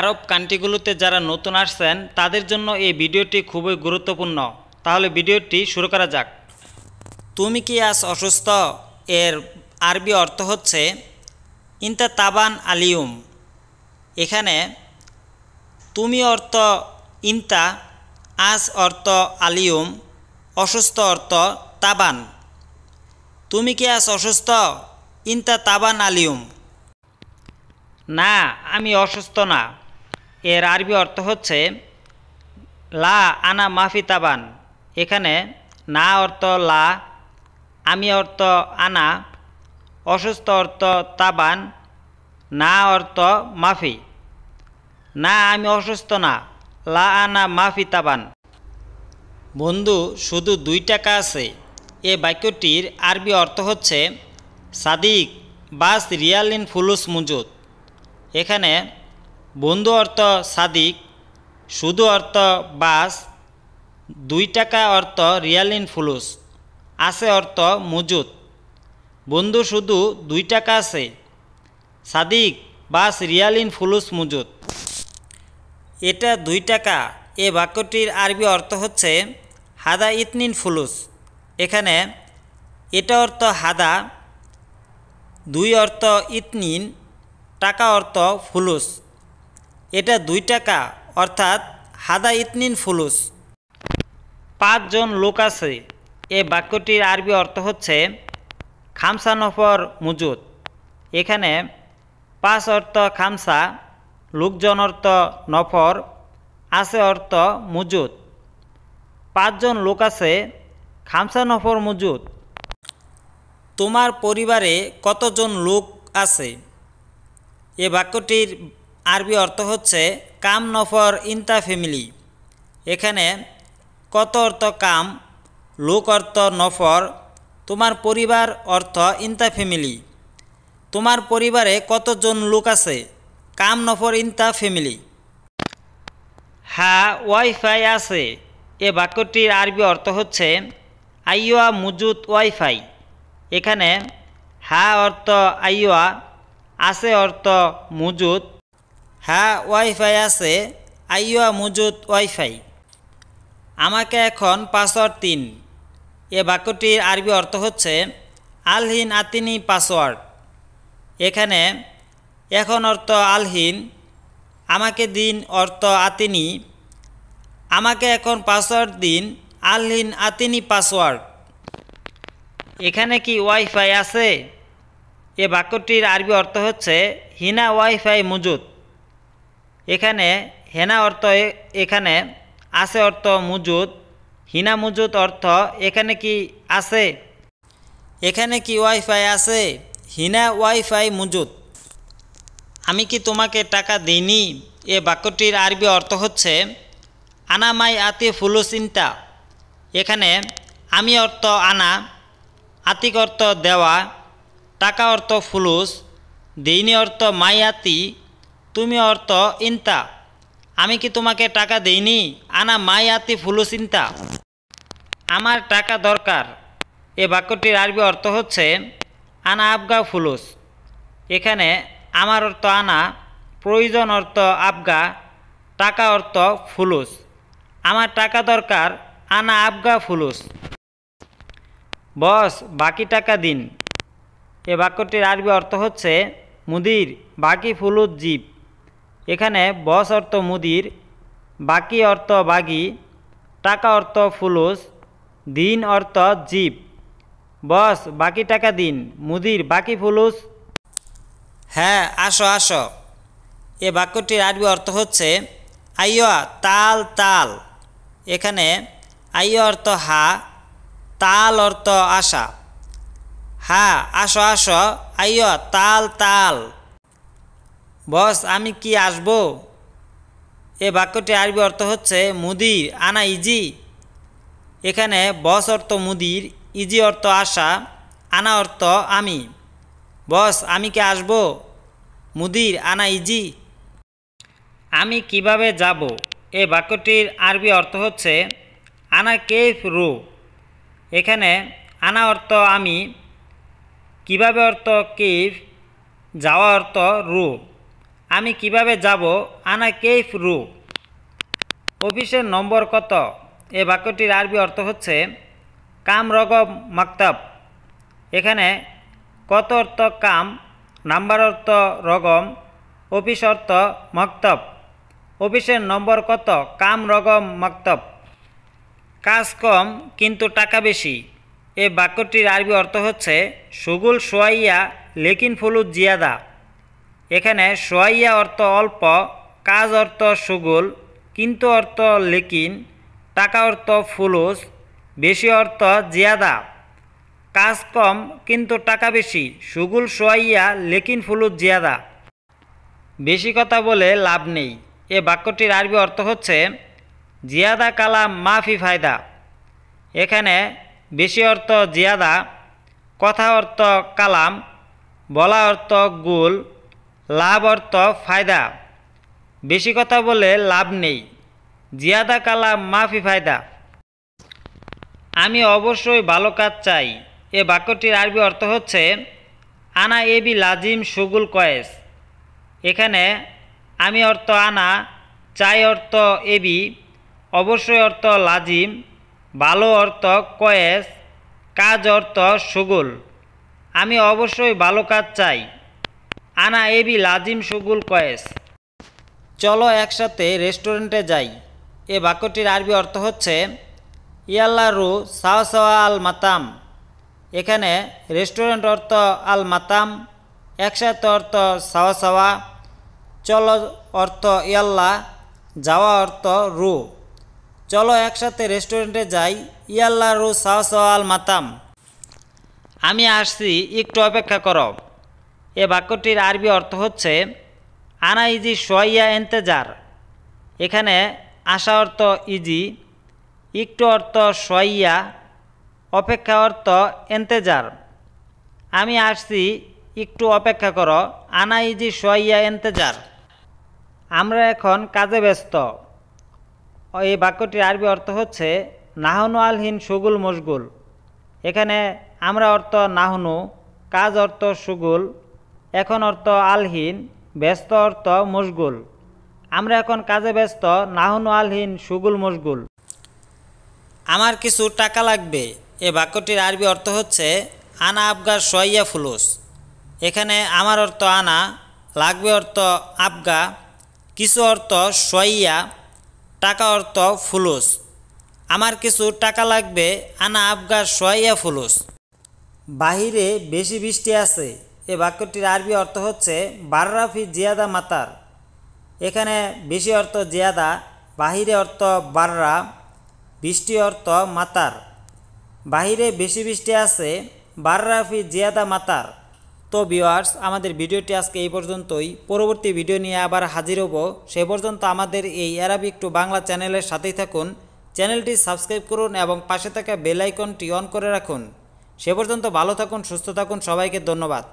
আরব কান্ট্রিগুলোতে যারা নতুন আসছেন তাদের জন্য এই ভিডিওটি খুবই গুরুত্বপূর্ণ। তাহলে ভিডিওটি শুরু করা যাক। তুমি কি আজ অসুস্থ এর আরবি অর্থ হচ্ছে ইনতা তাবান আলিউম। এখানে তুমি অর্থ ইনতা, আজ অর্থ আলিউম, অসুস্থ অর্থ তাবান। তুমি কি আজ অসুস্থ? ইনতা তাবান আলিউম। না, আমি অসুস্থ না এর আরবি অর্থ হচ্ছে লা আনা মাফি তাবান। এখানে না অর্থ লা, আমি অর্থ আনা, অসুস্থ অর্থ তাবান, না অর্থ মাফি। না, আমি অসুস্থ না, লা আনা মাফি তাবান। বন্ধু, শুধু 2 টাকা আছে এ বাক্যটির আরবি অর্থ হচ্ছে সাদিক বাস রিয়ালিন ফুলুস মুজুদ। এখানে বন্ধু অর্থ সাদিক, শুধু অর্থ বাস, 2 টাকা অর্থ রিয়ালিন ফুলুস, আছে অর্থ মুজুদ। বন্ধু শুধু 2 টাকা আছে, সাদিক বাস রিয়ালিন ফুলুস মুজুদ। এটা 2 টাকা এ বাক্যটির আরবি অর্থ হচ্ছে হাদা ইতনিন ফুলুস। এখানে এটা অর্থ হাদা, 2 অর্থ ইতনিন, টাকা অর্থ ফুলুস। এটা 2 টাকা অর্থাৎ হাদা ইতনিন ফুলুস। 5 জন লোক আছে এ বাক্যটির আরবি অর্থ হচ্ছে খামসা নফর মুজুদ। এখানে 5 অর্থ খামসা, লোকজন অর্থ নফর, আছে অর্থ মুজুদ। 5 জন লোক আছে, খামসা নফর মুজুদ। তোমার পরিবারে কতজন লোক আছে? এ বাক্যটির আরবি অর্থ হচ্ছে কাম নফর ইনতা ফ্যামিলি। এখানে কত অর্থ কাম, লোক অর্থ নফর, তোমার পরিবার অর্থ ইনতা ফ্যামিলি। তোমার পরিবারে কতজন লোক আছে? কাম নফর ইনতা ফ্যামিলি। হ্যাঁ, ওয়াইফাই আছে এ বাক্যটির আরবি অর্থ হচ্ছে আইয়া মুজুদ ওয়াইফাই। এখানে হ্যাঁ অর্থ আইয়া, আছে অর্থ মুজুদ। হ্যাঁ, ওয়াইফাই আছে, আইয়া মুজুদ ওয়াইফাই। আমাকে এখন পাসওয়ার্ড 3 এ বাক্যটির আরবি অর্থ হচ্ছে আলহিন আতিনি পাসওয়ার্ড। এখানে এখন অর্থ আলহিন, আমাকে দিন অর্থ আতিনি, আমাকে এখন পাসওয়ার্ড দিন, আলহিন আতিনি পাসওয়ার্ড। এখানে কি ওয়াইফাই আছে? এ বাক্যটির আরবি অর্থ হচ্ছে হিনা ওয়াইফাই মুজুদ। এখানে হেনা অর্থ এখানে, আছে অর্থ মুজুদ, হিনা মুজুদ অর্থ এখানে কি আছে। এখানে কি ওয়াইফাই আছে? হিনা ওয়াইফাই মুজুদ। আমি কি তোমাকে টাকা দিইনি? এ বাক্যটির আরবি অর্থ হচ্ছে আনা মাই আতি ফুলুস ইনতা। এখানে আমি অর্থ আনা, আতিক অর্থ দেওয়া, টাকা অর্থ ফুলুস, দেইনি অর্থ মাই আতি, তুমি অর্থ ইনতা। আমি কি তোমাকে টাকা দেইনি? আনা মাই আতি ফুলুস ইনতা। আমার টাকা দরকার এ বাক্যটির আরবি অর্থ হচ্ছে আনা আবগা ফুলুস। এখানে আমার অর্থ আনা, প্রয়োজন অর্থ আবগা, টাকা অর্থ ফুলুস। আমার টাকা দরকার, আনা আবগা ফুলুস। বস বাকি টাকা দিন এ বাক্যটির আরবি অর্থ হচ্ছে মুদির বাকি ফুলুস জিব। এখানে বস অর্থ মুদির, বাকি অর্থ বাগি, টাকা অর্থ ফুলুস, দিন অর্থ জিব। বস বাকি টাকা দিন, মুদির বাকি ফুলুস। হ্যাঁ, আসো আসো এ বাক্যটির আরবি অর্থ হচ্ছে আইয়া তাল তাল। এখানে আইয়া অর্থ হা, তাল অর্থ আসা। হ্যাঁ, আসো আসো, আইয়া তাল তাল। বস আমি কি আসবো? এ বাক্যটির আরবি অর্থ হচ্ছে মুদির আনা ইজি। এখানে বস অর্থ মুদির, ইজি অর্থ আসা, আনা অর্থ আমি। বস আমি কি আসবো? মুদির আনা ইজি। আমি কিভাবে যাব? এ বাক্যটির আরবি অর্থ হচ্ছে আনা কেফ রু। এখানে আনা অর্থ আমি, কিভাবে অর্থ কেফ, যাওয়া অর্থ রু। আমি কিভাবে যাব আনা কেইফ রু। অফিসের নম্বর কত। এ বাক্যটির আরবি অর্থ হচ্ছে কাম রগম মাকতাব। এখানে কত অর্থ কাম, নাম্বার অর্থ রগম, অফিস অর্থ মক্তব। অফিসের নম্বর কত, কাম রগম মক্তব। কাজ কম কিন্তু টাকা বেশি। এ বাক্যটির আরবি অর্থ হচ্ছে সুগুল সোয়াইয়া লেকিন ফুলুত জিয়াদা। এখানে সোয়াইয়া অর্থ অল্প, কাজ অর্থ সুগুল, কিন্তু অর্থ লেকিন, টাকা অর্থ ফুলুস, বেশি অর্থ জিয়াদা। কাজ কম কিন্তু টাকা বেশি, সুগুল সোয়াইয়া লেকিন ফুলুত জিয়াদা। বেশি কথা বলে লাভ নেই। এ বাক্যটির আরবি অর্থ হচ্ছে জিয়াদা কালাম মাফি ফায়দা। এখানে বেশি অর্থ জিয়াদা, কথা অর্থ কালাম, বলা অর্থ গুল, লাভ অর্থ ফায়দা। বেশি কথা বলে লাভ নেই, জিয়াদা কালাম মাফি ফায়দা। আমি অবশ্যই ভালো কাজ চাই। এ বাক্যটির আরবি অর্থ হচ্ছে আনা এবি লাজিম সুগুল কয়েস। এখানে আমি অর্থ আনা, চাই অর্থ এবি, অবশ্যই অর্থ লাজিম, ভালো অর্থ কয়েস, কাজ অর্থ সুগুল। আমি অবশ্যই ভালো কাজ চাই। আনা এবি লাজিম সুগুল কয়েস। চলো একসাথে রেস্টুরেন্টে যাই। এ বাক্যটির আরবি অর্থ হচ্ছে ইয়াল্লা রু সাওয়া সাওয়া আল মাতাম। এখানে রেস্টুরেন্ট অর্থ আল মাতাম, একসাথে অর্থ সাওয়া সাওয়া, চলো অর্থ ইয়াল্লা, যাওয়া অর্থ রু। চলো একসাথে রেস্টুরেন্টে যাই, ইয়াল্লা রু সাওয়া সাওয়া আল মাতাম। আমি আসছি, একটু অপেক্ষা করো। এ বাক্যটির আরবি অর্থ হচ্ছে আনা ইজি সোয়াইয়া এন্তেজার। এখানে আসা অর্থ ইজি, একটু অর্থ সোয়াইয়া, অপেক্ষা অর্থ এন্তেজার। আমি আসছি, একটু অপেক্ষা করো, আনা ইজি সোয়াইয়া এন্তেজার। আমরা এখন কাজে ব্যস্ত। এই বাক্যটির আরবি অর্থ হচ্ছে নাহনু আলহিন সুগুল মশগুল। এখানে আমরা অর্থ নাহনু, কাজ অর্থ সুগুল, এখন অর্থ আলহিন, ব্যস্ত অর্থ মশগুল। আমরা এখন কাজে ব্যস্ত, নাহনু আলহিন সুগুল মশগুল। আমার কিছু টাকা লাগবে। এ বাক্যটির আরবি অর্থ হচ্ছে আনা আবগার সোয়াইয়া ফুলুস। এখানে আমার অর্থ আনা, লাগবে অর্থ আবগা, কিছু অর্থ সোয়াইয়া, টাকা অর্থ ফুলুস। আমার কিছু টাকা লাগবে, আনা আবগার সোয়াইয়া ফুলুস। বাহিরে বেশি বৃষ্টি আছে। এ বাক্যটির আরবি অর্থ হচ্ছে বাররাফি জিয়াদা মাতার। এখানে বেশি অর্থ জিয়াদা, বাহিরে অর্থ বাররা, বৃষ্টি অর্থ মাতার। বাহিরে বেশি বৃষ্টি আছে, বাররাফি জিয়াদা মাতার। তো ভিউয়ার্স, আমাদের ভিডিওটি আজকে এই পর্যন্তই। পরবর্তী ভিডিও নিয়ে আবার হাজির হব। সে পর্যন্ত আমাদের এই অ্যারাবিক টু বাংলা চ্যানেলের সাথেই থাকুন। চ্যানেলটি সাবস্ক্রাইব করুন এবং পাশে থাকা বেল আইকনটি অন করে রাখুন। সে পর্যন্ত ভালো থাকুন, সুস্থ থাকুন। সবাইকে ধন্যবাদ।